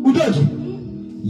Utoke.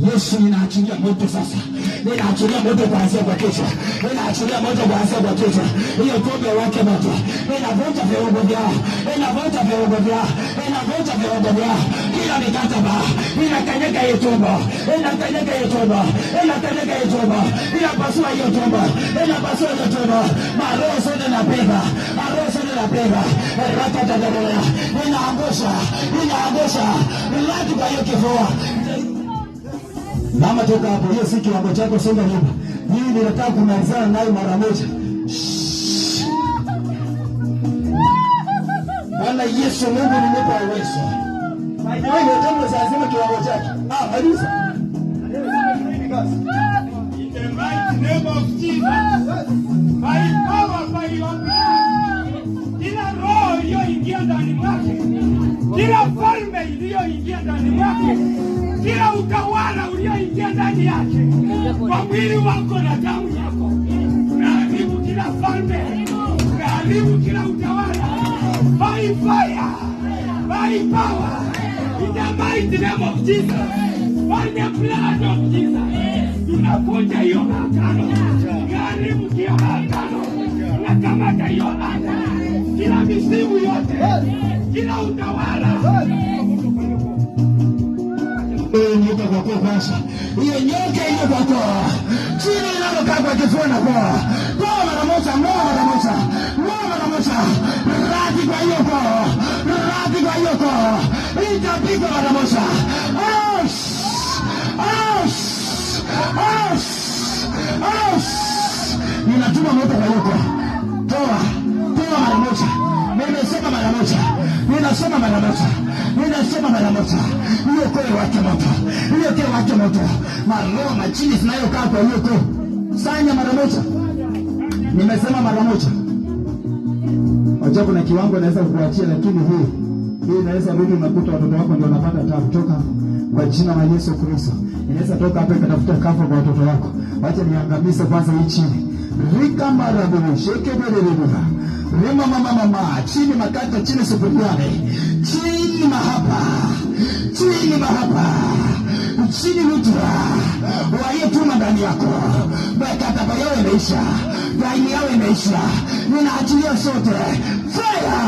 Yesu ninaachilia moto sasa. Ninaachilia moto kuanzia kwa kichwa. Ninaachilia moto kuanzia kwa kichwa. Hiyo pombe wake moto. Ninavunja viungo vyao. Ninavunja viungo vyao. Ninavunja viungo vyao. Kila mikataba. Ninakanyega hiyo tumbo. Ninakanyega hiyo tumbo. Ninakanyega hiyo tumbo. Ninapasua hiyo tumbo. Ninapasua hiyo tumbo. Maroho zote napiga. Maroho zote napiga. Rakatadadada. Ninaangusha. Ninaangusha. Nilaki kwa hiyo kifua. Mama toka hapo, hiyo si kiwango chako, songa nyuma. Mimi ninataka kumalizana nayo mara moja. Bwana Yesu Mungu nimekupa uwezo. Wewe ndio jambo lazima kiwango chake. Maliza. In the mighty name of Jesus. By power, by your blood. Kila roho iliyoingia ndani mwake. Kila falme iliyoingia ndani mwake. Kila utawala ulioingia ndani yake kwa mwili wako na damu yako, tunaharibu kila falme, tunaharibu kila utawala by fire, by power, in the mighty name of Jesus, by the blood of Jesus. Tunavunja hiyo agano, tunaharibu hiyo agano, tunakamata hiyo agano, kila misimu yote, kila utawala. Nyoka kwa kwa kwanza. Hiyo nyoka hiyo kwa kwa. Chini inalokaa kwa kifua na kwa. Kwa mara moja, mara moja. Mara moja. Radi kwa hiyo kwa. Radi kwa hiyo kwa. Itapigwa mara moja. Aush! Aush! Aush! Aush! Ninatuma moto kwa hiyo kwa. Toa. Toa mara moja. Nimesema mara moja. Ninasema mara moja. Ninasema mara moja. Hiyo kwa wake moto. Hiyo kwa wake moto. Maroho majini zinayokaa kwa hiyo kwa. Sanya mara moja. Nimesema mara moja. Wajua kuna kiwango naweza kukuachia, lakini hii inaweza rudi unakuta watoto wako ndio wanapata tabu. Toka kwa jina la Yesu Kristo. Inaweza toka hapa ikatafuta kafa kwa watoto wako. Wacha niangamize kwanza hii chini. Rika marabu sheke bele. Rema mama chini makata chini sufuriane. Chini mahapa. Chini mahapa. Chini lutura. Waliotuma ndani yako. Makataba yao imeisha. Daini yao imeisha. Ninaachilia sote. Fire!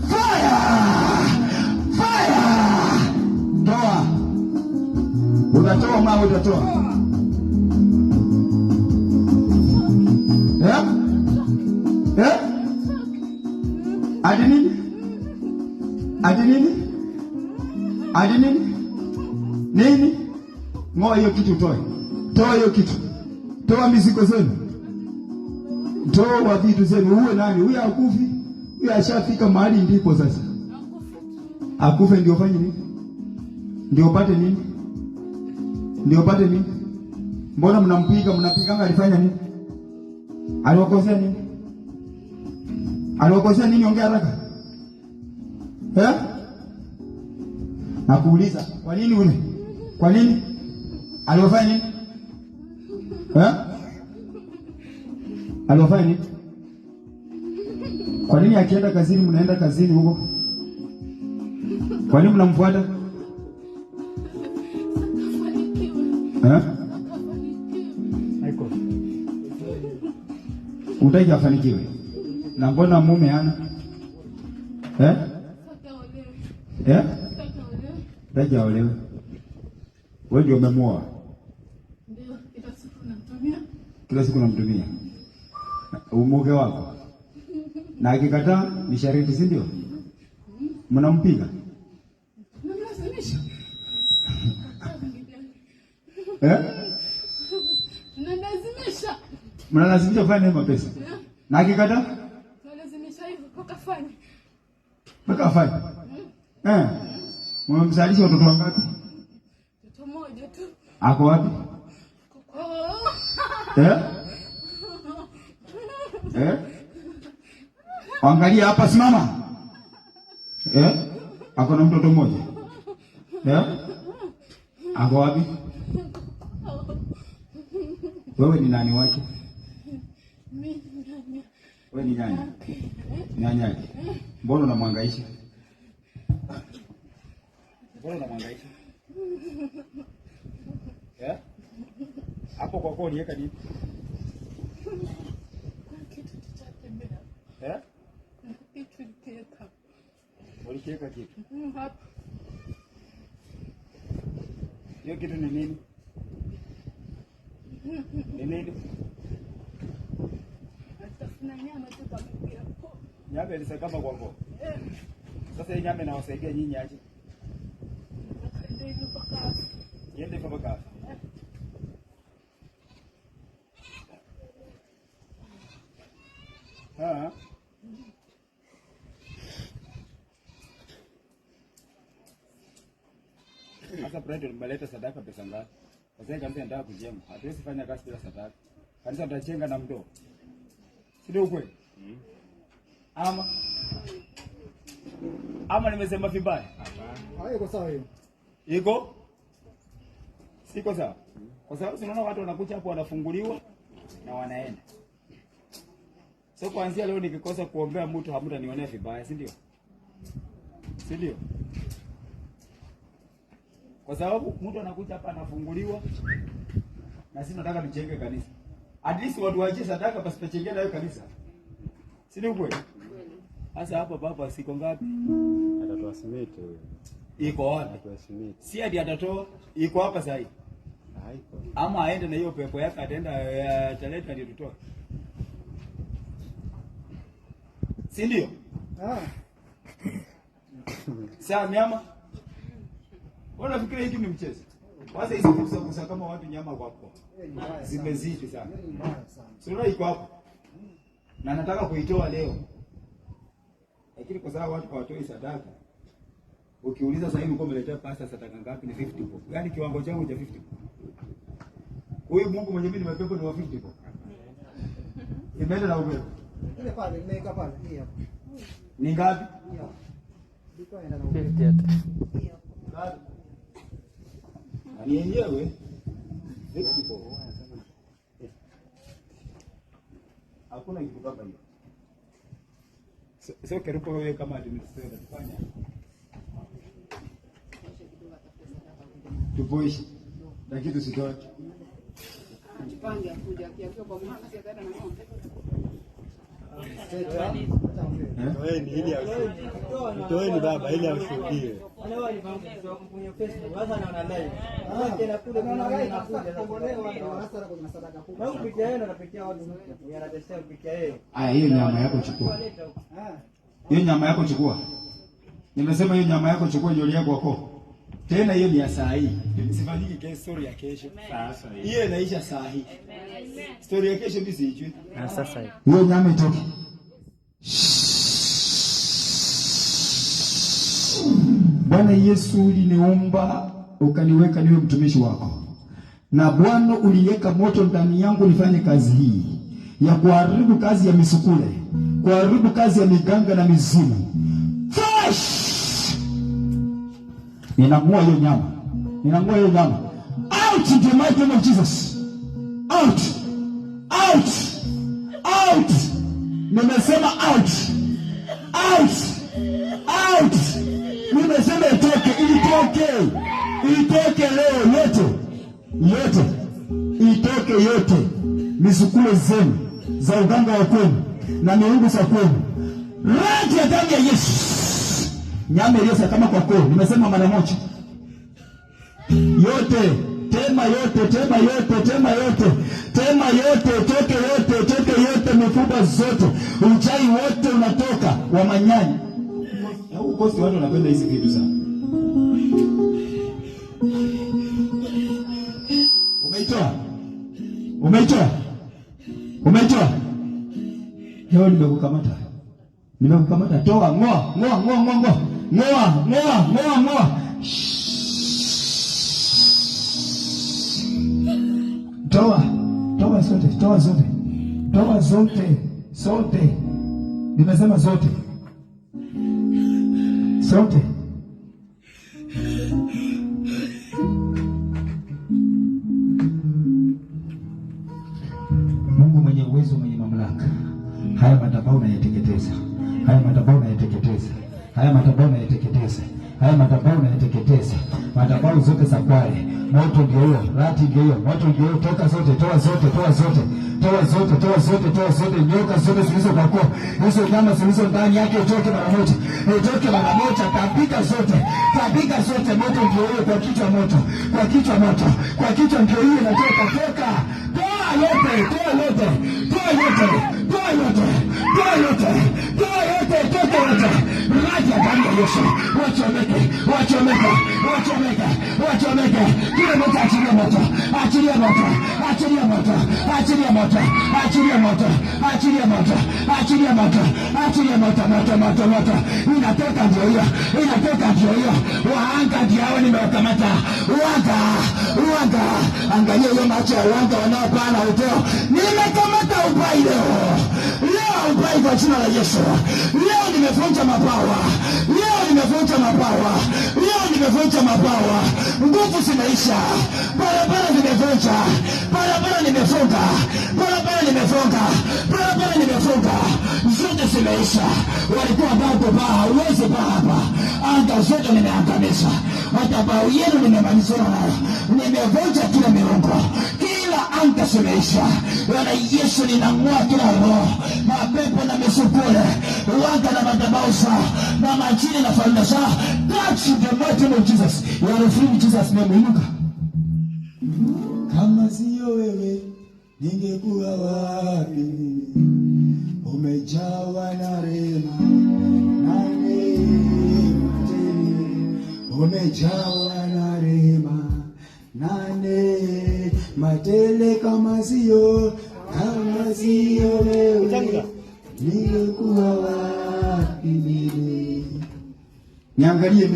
Fire! Fire! Toa. Utatoa mama, utatoa. Adi nini? Adi nini? Adi nini? Nini? Ngoa hiyo kitu utoe. Toa hiyo kitu. Toa mizigo zenu. Toa vitu zenu. Uwe nani? Huyu akufi. Huyu ashafika mahali ndipo sasa. Akufe ndio fanye nini? Ndio upate nini? Ndio upate nini? Mbona mnapiganga alifanya nini? Aliwakosea nini? Aliwakosea nini? Ongea haraka. Nakuuliza, kwa nini ule? Kwa nini? Aliwafanya nini? Aliwafanya nini? Kwa nini akienda kazini mnaenda kazini huko? Kwa nini mnamfuata? Haiko. Utaki afanikiwe. Na mbona mume hana? Utaki aolewe. Wewe ndio umemuoa. Ndio, kila siku namtumia. Kila siku namtumia. Umume wako. Na akikataa ni sharti, si ndio? Mnampiga. Namlazimisha. Tunalazimisha. Mnalazimisha kufanya nini mapesa? Na akikataa? Tunalazimisha hivyo mpaka afanye. Mpaka afanye. Mmemzalisha watoto wangapi? Mtoto mmoja tu. Ako wapi? Angalia hapa, simama. Ako na mtoto mmoja. Ako wapi? Wewe ni nani wake? Mimi nyanya. Wewe ni nyanya. Nyanya yake. Mbona unamhangaisha? Mbona unamhangaisha? Hapo kwa kwako niweka nini? Kitu kitatembea. Kitu kikiweka. Ulikiweka kitu? Hapa. Hiyo kitu ni nini? Ni nini? Atafuna nyama tu kwa mkia hapo. Nyama ilisa kama kwako. Sasa hii nyama inawasaidia nyinyi aje? Ndio hivyo mpaka. Yende kwa mpaka. Sasa Brenda umeleta sadaka pesa ngapi? Sasa kanisa nataka kujenga. Hatuwezi fanya kazi bila sadaka. Kanisa tutajenga na mdo. Si ndio kweli? Ama nimesema vibaya? Hapana. Iko sawa hiyo. Iko? Siko sawa. Kwa sababu tunaona watu wanakuja hapo wanafunguliwa na wanaenda. So kuanzia leo nikikosa kuombea mtu hamtanionea vibaya, si ndio? Si ndio? Kwa sababu mtu anakuja hapa anafunguliwa na sisi tunataka tujenge kanisa. At least watu waje sadaka basi tujenge nayo kanisa. Si ndio kweli? Sasa hapa baba siko ngapi? Atatoa simiti huyo. Iko wapi? Atatoa simiti. Si hadi atatoa iko hapa sasa hivi. Haiko. Ama aende na hiyo pepo yake ataenda ataleta ndio tutoe. Si ndio? Sasa nyama. Unafikiri hiki ni mchezo? Kwanza hizo kusa kama watu nyama kwako. Zimezidi sana. Sura iko hapo. Na nataka kuitoa leo. Lakini kwa sababu watu hawatoi sadaka. Ukiuliza sasa hivi uko umeletea pasta sadaka ngapi ni 50 bob. Yaani kiwango changu cha 50 bob. Huyu Mungu mwenye mimi nimepepo ni wa 50 bob. Imeenda na upepo. Ile pale nimeweka pale hii hapa. Ni ngapi? Hii hapa. Ndiko inaenda na upepo. 50 hata. Hii hapa. Ni yenyewe 50 bob. Hakuna kitu kama hiyo. Sio kerupo wewe kama administrator tufanya. Tupoishi. Lakini tusitoe. Jipange akuja akiambiwa kwa mama si ataenda na mama. Toeni ili aushuhudie. Toeni baba ili aushuhudie. Wale walivyokuwa kwenye Facebook sasa naona live. Sasa tena kule kuna anakuja kuombolewa na wanasara kuna sadaka kubwa. na kupitia yeye na kupitia watu yanatesea kupitia yeye. Aya, hiyo nyama yako chukua. Hiyo nyama yako chukua. Nimesema hiyo nyama yako chukua ndio yako kwako. Tena hiyo ni ya saa hii. Sifanyiki kesho, story ya kesho. Sasa Hiyo inaisha saa hii. Story ya kesho mimi siijui. Na sasa hivi. Hiyo nyama itoke. Bwana Yesu, uliniumba ukaniweka niwe mtumishi wako. Na Bwana uliweka moto ndani yangu nifanye kazi hii ya kuharibu kazi ya misukule, kuharibu kazi ya miganga na mizimu. Fresh! Ninang'oa hiyo nyama. Ninang'oa hiyo nyama. Out in the mighty name of Jesus. Out. Out. Out. Nimesema out. Out. Out. Nimesema itoke, itoke. Itoke leo yote. Yote. Itoke yote. Misukule zenu za uganga wa kwenu na miungu za kwenu. Rangi ya damu ya Yesu. Nyama iliyosa kama kwa kwenu. Nimesema mara moja. Yote, tema yote, tema yote, tema yote, tema yote, toke yote, toke yote, mifupa zote, uchai wote unatoka wa manyanya. Na ukosi watu wanapenda hizi vitu sana. Umeitoa? Umeitoa? Umeitoa? Leo nimekukamata. Nimekukamata. Toa, ngoa, ngoa, ngoa, ngoa, ngoa. Ngoa, ngoa, ngoa, ngoa. Toa, toa zote, toa zote. Toa zote, zote. Nimesema zote. Zote. Mungu mwenye uwezo, mwenye mamlaka. Haya madhabahu nayateketeza. Haya madhabahu nayateketeza. Haya madhabahu na yateketeze. Haya madhabahu na yateketeze. Madhabahu zote za kwale. Moto ndio hiyo, rati ndio hiyo, moto ndio hiyo, toka zote, toa zote, toa zote. Toa zote, toa zote, toa zote, nyoka zote zilizo kwa kwa. Hizo nyama zilizo ndani yake itoke mara moja. Itoke mara moja, tabika zote. Tabika zote, moto ndio hiyo kwa kichwa moto. Kwa kichwa moto. Kwa kichwa ndio hiyo inatoka toka. Toa yote, toa yote. Toa yote. Toa yote. Toa yote. Toa yote, toka yote. Maji ya damu ya Yesu. Wachomeke, wachomeke, wachomeke, wachomeke. Kile moto achilia moto. Achilia moto. Achilia moto. Achilia moto. Achilia moto, achilia moto, achilia moto, achilia moto, moto, moto, moto. Inatoka ndio hiyo, inatoka ndio hiyo. Wahanga ndio hao nimewakamata. Wanga. Angalia hiyo macho ya wanga wanaopana upeo. Nimekamata upai leo. Leo upai kwa jina la Yesu. Leo nimevunja mabawa. Leo nimevunja mabawa. Leo nimevunja mabawa. Nguvu zimeisha. Barabara zimevunja. Barabara nimefunga. Barabara nimefunga. Barabara nimefunga. Zote zimeisha. Walikuwa bado baa. Uwezi baa hapa. Anga zote nimeangamiza. Madhabahu yenu nimemalizana nayo. Nimevunja kila miungu. Kila anga zimeisha. Bwana Yesu ninang'oa kila roho. Mapepo na misukule. Wanga na madhabahu saa. Na majini na falme saa. Touch the mighty name of Jesus. You are free in Jesus' name. Inuka. Kama sio wewe ningekuwa wapi? Umejawa na rehema na neema tele. Umejawa na rehema na neema tele. Kama sio wewe ningekuwa wapi mimi? Niangalie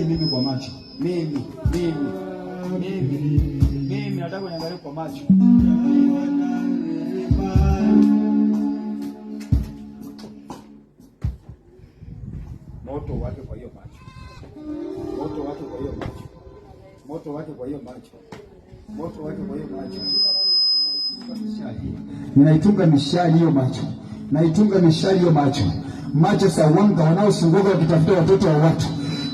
mimi kwa macho. Mimi nataka niangalie kwa macho. Moto wake kwa hiyo macho. Moto wake kwa hiyo macho. Moto wake kwa hiyo macho. Moto wake kwa hiyo macho. Ninaitunga mishali hiyo macho. Naitunga mishali hiyo macho. Macho za wanga wanaosunguka wakitafuta watoto wa watu.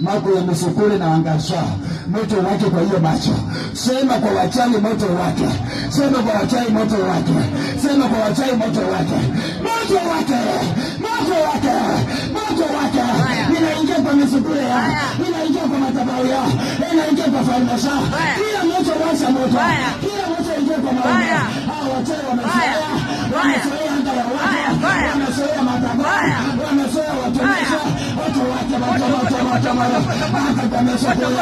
Mako ya misukule na angasha. Moto wake kwa hiyo macho. Sema kwa wachawi moto wake. Sema kwa wachawi moto wake. Sema kwa wachawi moto wake. Moto wake. Moto wake. Moto wake. Ninaingia kwa misukule ya. Ninaingia kwa madhabahu ya. Ninaingia kwa falme za. Kila moto washa moto. Kila moto ingia kwa maombi. Hao wachawi wamezoea. Wamezoea anga ya watu. Wamezoea madhabahu. Wamezoea watumishi. Watu wake moto. Anga kwa misukule.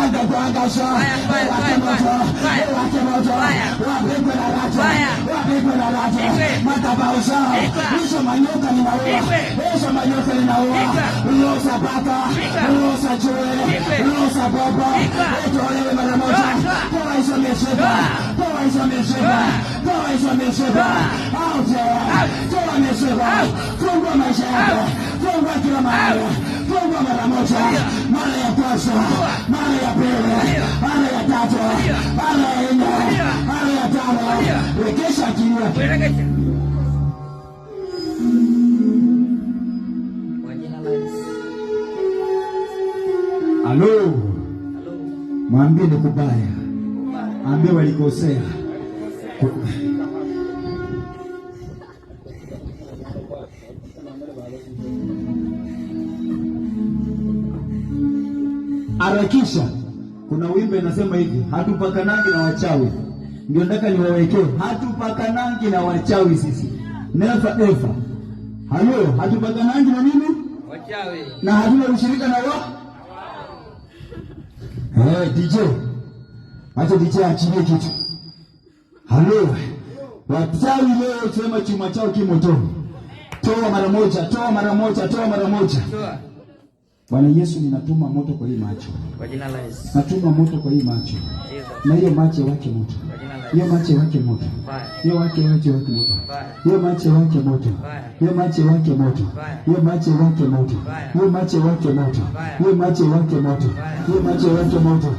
Anga kwa angasha. Wake moto. Wake moto. Wapigwe na rata. Wapigwe na rata. Madhabahu zao. Hizo manyoka ninaua. Hizo manyoka ninaua. Ulosa paka. Ulosa chue. Ulosa bobo. Etolewe mara moja. Toa hizo mishipa. Toa hizo mishipa. Toa hizo mishipa. Out. Toa mishipa. Fungua maisha yako. Fungua kila mahali. Fungua mara moja. Mara ya kwanza. Mara ya pili. Mara ya tatu. Mara ya nne. Mara ya tano. Wekesha akili yako. Halo. Mwambie ni kubaya. Ambie walikosea. Harakisha. Kuna wimbo inasema hivi, hatupakanangi na wachawi. Ndio nataka niwawekee, hatupakanangi na wachawi sisi. Never ever. Halo, hatupakanangi na nini? Wachawi. Na hatuna ushirika na DJ. Acha DJ achilie kitu. Halo. Wachawi leo sema chuma chao kimotoni. Toa mara moja, toa mara moja, toa mara moja. Bwana Yesu, ninatuma moto kwa hii macho. Kwa jina la Yesu. Natuma moto kwa hii macho. Na hiyo macho wake moto. Hiyo macho wake moto. Hiyo wake moto. Hiyo macho wake moto. Hiyo macho wake moto. Hiyo macho wake moto. Hiyo macho wake moto. Hiyo macho wake moto. Hiyo macho wake moto.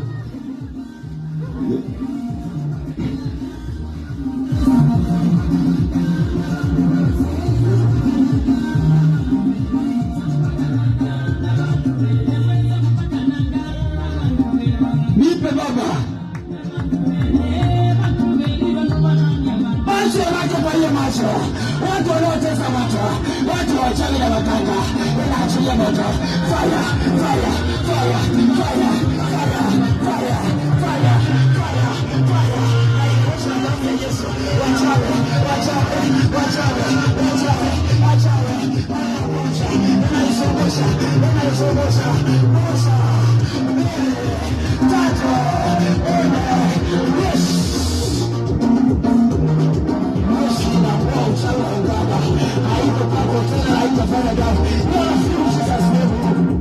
kwa hiyo macho, watu wanaotesa watu, watu wachawi na waganga, inaachilia moto. Fire, fire, fire, fire, fire, fire, fire, fire, fire. Naikosha damu ya Yesu. Wachawi, wachawi, wachawi, wachawi, wachawi. Inaisongosha, inaisongosha, mosa. Tatu. Yes. Moshi na kwa uchawi wa uganga. Haiko pako tena, haitafanya damu. Wala fiusi za sehemu.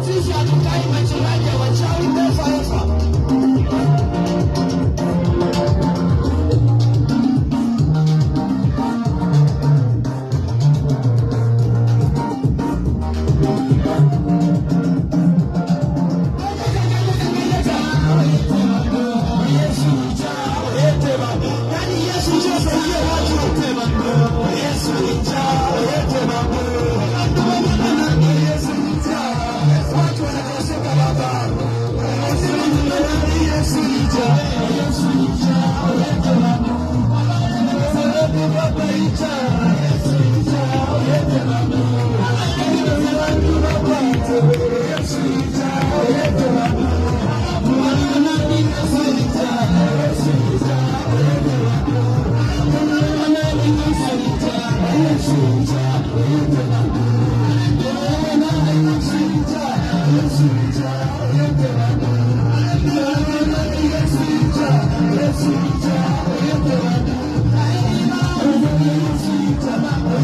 Sisi hatukai machungaji ya wachawi taifa.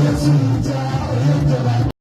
Yes,